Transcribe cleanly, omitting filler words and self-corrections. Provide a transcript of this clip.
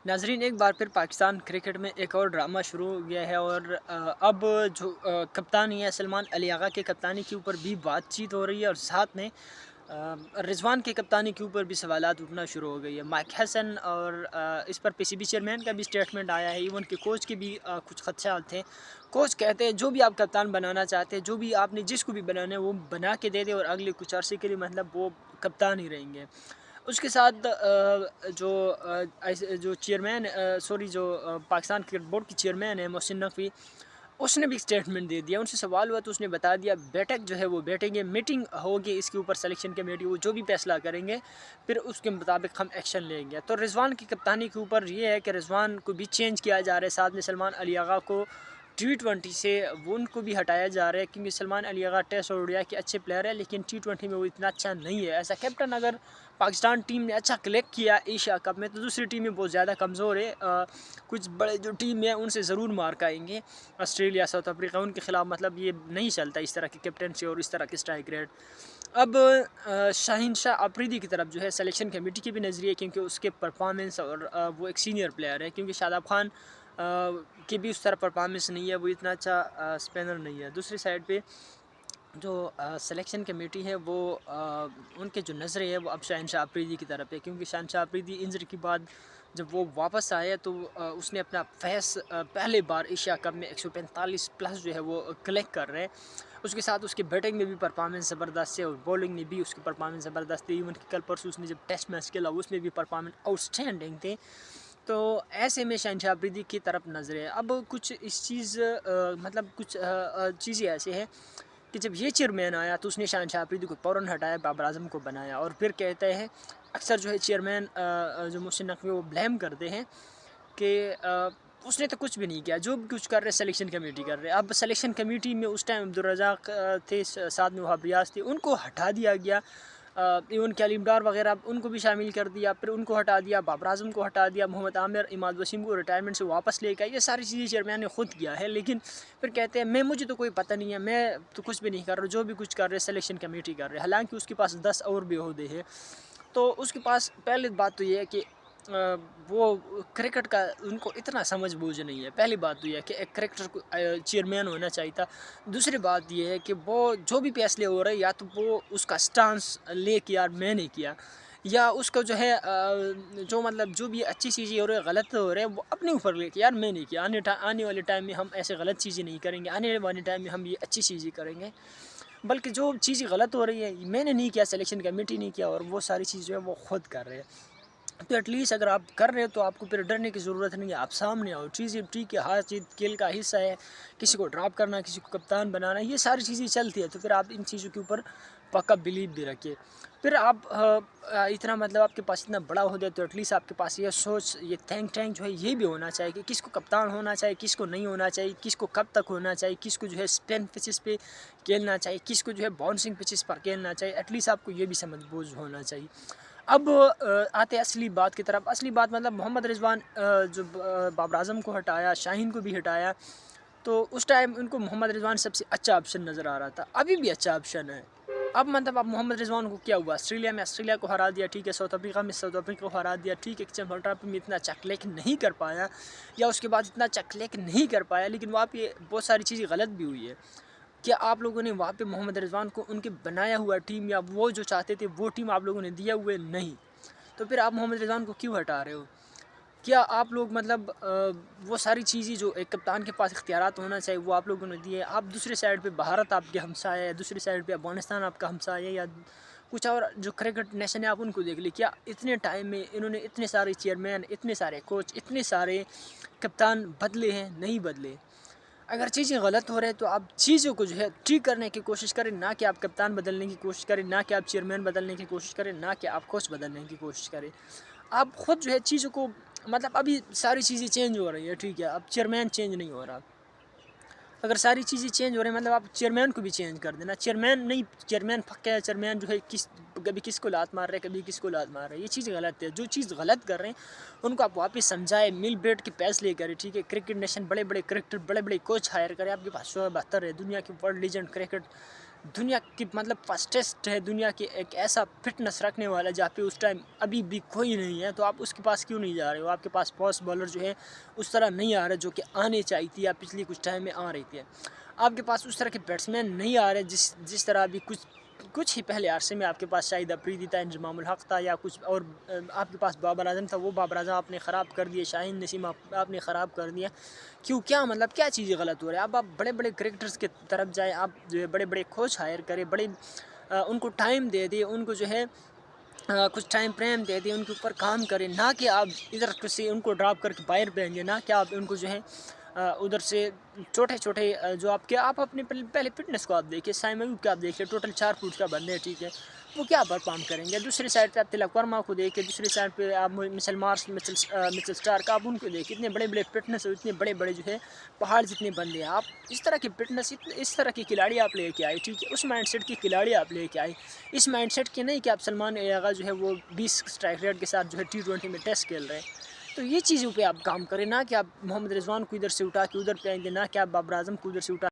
नाजरीन, एक बार फिर पाकिस्तान क्रिकेट में एक और ड्रामा शुरू हो गया है और अब जो कप्तानी है सलमान अली आगा के कप्तानी के ऊपर भी बातचीत हो रही है और साथ में रिजवान के कप्तानी के ऊपर भी सवालात उठना शुरू हो गई है। माइक हसन और इस पर पीसीबी चेयरमैन का भी स्टेटमेंट आया है। इवन के कोच के भी कुछ खदशात थे। कोच कहते हैं जो भी आप कप्तान बनाना चाहते हैं, जो भी आपने जिसको भी बनाना है वो बना के दे दे और अगले कुछ अरसे के लिए मतलब वो कप्तान ही रहेंगे। उसके साथ जो चेयरमैन जो पाकिस्तान क्रिकेट बोर्ड की चेयरमैन है मोहसिन नकवी, उसने भी स्टेटमेंट दे दिया। उनसे सवाल हुआ तो उसने बता दिया बैठक जो है वो बैठेंगे, मीटिंग होगी इसके ऊपर, सिलेक्शन कमेटी वो जो भी फैसला करेंगे फिर उसके मुताबिक हम एक्शन लेंगे। तो रिजवान की कप्तानी के ऊपर ये है कि रिजवान को भी चेंज किया जा रहा है, साथ में सलमान अली आगा को T20 से वो उनको भी हटाया जा रहा है, क्योंकि सलमान अली आगा टेस्ट और ओडीआई के अच्छे प्लेयर है लेकिन T20 में वो इतना अच्छा नहीं है। ऐसा कैप्टन अगर पाकिस्तान टीम ने अच्छा कलेक्ट किया एशिया कप में तो दूसरी टीमें बहुत ज़्यादा कमज़ोर है। कुछ बड़े जो टीम है उनसे ज़रूर मार आएंगे, ऑस्ट्रेलिया, साउथ अफ्रीका, उनके खिलाफ मतलब ये नहीं चलता इस तरह की कैप्टनसी और इस तरह की स्ट्राइक रेट। अब शाहीन शाह अफरीदी की तरफ जो है सिलेक्शन कमेटी के भी नज़रिए, क्योंकि उसके परफॉर्मेंस और वो एक सीनियर प्लेयर है, क्योंकि शादाब खान की भी उस तरह परफॉर्मेंस नहीं है, वो इतना अच्छा स्पिनर नहीं है। दूसरी साइड पे जो सिलेक्शन कमेटी है वो उनके जो नज़रें है वो अब शहनशाह अफरीदी की तरफ है, क्योंकि शहनशाह अफरीदी इंजरी के बाद जब वो वापस आए तो उसने अपना फैस पहले बार एशिया कप में 145 प्लस जो है वो कलेक्ट कर रहे हैं। उसके साथ उसकी बैटिंग में भी परफॉर्मेंस ज़बरदस्त है और बॉलिंग में भी उसकी परफॉर्मेंस ज़बरदस्त है। इवन कि कल परसों उसने जब टेस्ट मैच खेला उसमें भी परफॉर्मेंस आउटस्टैंडिंग थे। तो ऐसे में शहनशाह अफरीदी की तरफ नज़र है। अब कुछ इस चीज़ मतलब कुछ चीज़ें ऐसे हैं कि जब ये चेयरमैन आया तो उसने शहनशाह अफरीदी को फ़ौरन हटाया, बाबर आजम को बनाया। और फिर कहते हैं अक्सर जो है चेयरमैन जो मोहसिन नकवी वो ब्लेम करते हैं कि उसने तो कुछ भी नहीं किया, जो भी कुछ कर रहे सिलेक्शन कमेटी कर रहे। अब सिलेक्शन कमेटी में उस टाइम अब्दुल रज़ाक थे, साथ में वहाब रियाज थे, उनको हटा दिया गया। इवन कलीम डार वगैरह उनको भी शामिल कर दिया, फिर उनको हटा दिया, बाबर आजम को हटा दिया, मोहम्मद आमिर, इमाद वसीम को रिटायरमेंट से वापस लेकर। ये सारी चीज़ें चेयरमैन ने खुद किया है, लेकिन फिर कहते हैं मुझे तो कोई पता नहीं है, मैं तो कुछ भी नहीं कर रहा, जो भी कुछ कर रहे सिलेक्शन कमेटी कर रहे। हालांकि उसके पास 10 और भी ओहदे हैं। तो उसके पास पहली बात तो ये है कि वो क्रिकेट का उनको इतना समझ बूझ नहीं है। पहली बात तो ये है कि एक क्रिकेटर को चेयरमैन होना चाहिए था। दूसरी बात ये है कि वो जो भी फैसले हो रहे हैं या तो वो उसका स्टांस ले कि यार मैंने किया, या उसको जो है जो मतलब जो भी अच्छी चीज़ें हो रही है गलत हो रहे हैं वो अपने ऊपर ले कि यार मैंने किया, आने वाले टाइम में हम ऐसे गलत चीज़ें नहीं करेंगे, आने वाले टाइम में हम ये अच्छी चीज़ें करेंगे। बल्कि जो चीज़ गलत हो रही है मैंने नहीं किया, सिलेक्शन कमेटी नहीं किया, और वो सारी चीज़ जो है वो खुद कर रहे हैं। तो एटलीस्ट अगर आप कर रहे हो तो आपको फिर डरने की ज़रूरत नहीं है, आप सामने आओ। चीज़ें ठीक है, हर चीज़ खेल का हिस्सा है, किसी को ड्रॉप करना, किसी को कप्तान बनाना, ये सारी चीज़ें चलती है। तो फिर आप इन चीज़ों के ऊपर पक्का बिलीव भी रखिए। फिर आप इतना मतलब आपके पास इतना बड़ा हो जाए तो एटलीस्ट आपके पास ये सोच, ये थिंक टैंक जो है ये भी होना चाहिए कि किसको कप्तान होना चाहिए, किसको नहीं होना चाहिए, किसको कब तक होना चाहिए, किसको जो है स्पिन पिचेस पे खेलना चाहिए, किसको जो है बाउंसिंग पिचेस पर खेलना चाहिए। एटलीस्ट आपको ये भी समझ बूझ होना चाहिए। अब आते असली बात की तरफ। असली बात मतलब मोहम्मद रिजवान जो बाबर आजम को हटाया, शाहीन को भी हटाया, तो उस टाइम उनको मोहम्मद रिजवान सबसे अच्छा ऑप्शन नज़र आ रहा था, अभी भी अच्छा ऑप्शन है। अब मतलब अब मोहम्मद रिजवान को क्या हुआ, ऑस्ट्रेलिया में ऑस्ट्रेलिया को हरा दिया, ठीक है, साउथ अफ्रीका में साउथ अफ्रीका को हरा दिया, ठीक है, किचन वर्ल्ड कप में इतना अच्छा क्लिक नहीं कर पाया, या उसके बाद इतना अच्छा क्लिक नहीं कर पाया, लेकिन वहाँ पे बहुत सारी चीज़ें गलत भी हुई है। क्या आप लोगों ने वहाँ पे मोहम्मद रिजवान को उनके बनाया हुआ टीम या वो जो चाहते थे वो टीम आप लोगों ने दिया हुए नहीं, तो फिर आप मोहम्मद रिजवान को क्यों हटा रहे हो? क्या आप लोग मतलब वो सारी चीज़ें जो एक कप्तान के पास इख्तियारात होना चाहिए वो आप लोगों ने दिए। आप दूसरी साइड पे भारत आपके हमसाया है, दूसरी साइड पे अफगानिस्तान आपका हमसाया है, या कुछ और जो क्रिकेट नेशन है आप उनको देख लीजिए। क्या इतने टाइम में इन्होंने इतने सारे चेयरमैन, इतने सारे कोच, इतने सारे कप्तान बदले हैं? नहीं बदले। अगर चीज़ें गलत हो रहे हैं तो आप चीज़ों को जो है ठीक करने की कोशिश करें, ना कि आप कप्तान बदलने की कोशिश करें, ना कि आप चेयरमैन बदलने की कोशिश करें, ना कि आप कोच बदलने की कोशिश करें। आप खुद जो है चीज़ों को मतलब अभी सारी चीज़ें चेंज हो रही है, ठीक है, अब चेयरमैन चेंज नहीं हो रहा। अगर सारी चीज़ें चेंज हो रही हैं मतलब आप चेयरमैन को भी चेंज कर देना। चेयरमैन नहीं, चेयरमैन पक्का है, चेयरमैन जो है कभी किसको लात मार रहे हैं, कभी किसको लात मार रहे हैं, ये चीज़ गलत है। जो चीज़ गलत कर रहे हैं उनको आप वापस समझाए, मिल बैठ के फैसले करें, ठीक है। क्रिकेट नेशन बड़े बड़े क्रिकेटर, बड़े बड़े कोच हायर करें। आपके पास 172 है, दुनिया के वर्ल्ड लीजेंड क्रिकेट دنیا کی مطلب فاسٹسٹ ہے، دنیا کے ایک ایسا فٹنس رکھنے والا جہاں پہ اس ٹائم ابھی بھی کوئی نہیں ہے، تو آپ اس کے پاس کیوں نہیں جا رہے ہو؟ آپ کے پاس فاسٹ بالر جو ہے اس طرح نہیں آ رہے جو کہ آنے چاہیے تھی یا پچھلی کچھ ٹائم میں آ رہی تھی. آپ کے پاس اس طرح کے بیٹسمین نہیں آ رہے جس طرح ابھی کچھ ہی پہلے عرصے میں آپ کے پاس شاہد افریدی تھا، انضمام الحق تھا، یا کچھ اور آپ کے پاس بابر اعظم تھا. وہ بابر اعظم آپ نے خراب کر دیے، شاہین نسیم آپ نے خراب کر دیا. کیوں؟ کیا مطلب کیا چیزیں غلط ہو رہی ہے؟ اب آپ بڑے بڑے کرکٹرز کی طرف جائیں، آپ جو ہے بڑے بڑے کوچ ہائر کریں، بڑے ان کو ٹائم دے دیں، ان کو جو ہے کچھ ٹائم فریم دے دیں، ان کے اوپر کام کریں، نہ کہ آپ ادھر سے ان کو ڈراپ کر کے باہر بھیجیں، نہ کہ آپ ان کو جو ہے ادھر سے چھوٹے چھوٹے جو آپ اپنے پہلے فٹنس کو آپ دیکھیں. سائم ایوب کا آپ دیکھیں، ٹوٹل 4 فٹ کا بندے ہیں، ٹھیک ہے، وہ کیا پرفارم کریں گے؟ دوسری سائڈ پہ آپ تلک ورما کو دیکھیں، دوسری سائڈ پہ آپ مثل مارش، مثل اسٹارک، آپ ان کو دیکھیں، اتنے بڑے بڑے فٹنس اور اتنے بڑے بڑے جو ہے پہاڑ جتنے بندے ہیں. آپ اس طرح کی فٹنس، اس طرح کی کھلاڑی آپ لے کے آئے، ٹھیک ہے، اس مائنڈ سیٹ کی کھلاڑی آپ لے کے آئے. اس مائنڈ سیٹ کے نہیں کہ آپ سلمان اغا جو ہے وہ 20 اسٹرائک ریٹ کے ساتھ جو ہے T20 میں ٹیسٹ کھیل رہے ہیں. تو یہ چیزوں پہ آپ کام کریں، نہ کہ آپ محمد رضوان کو ادھر سے اٹھا کے ادھر پھینک دیں، نہ کہ آپ بابر اعظم کو ادھر سے اٹھا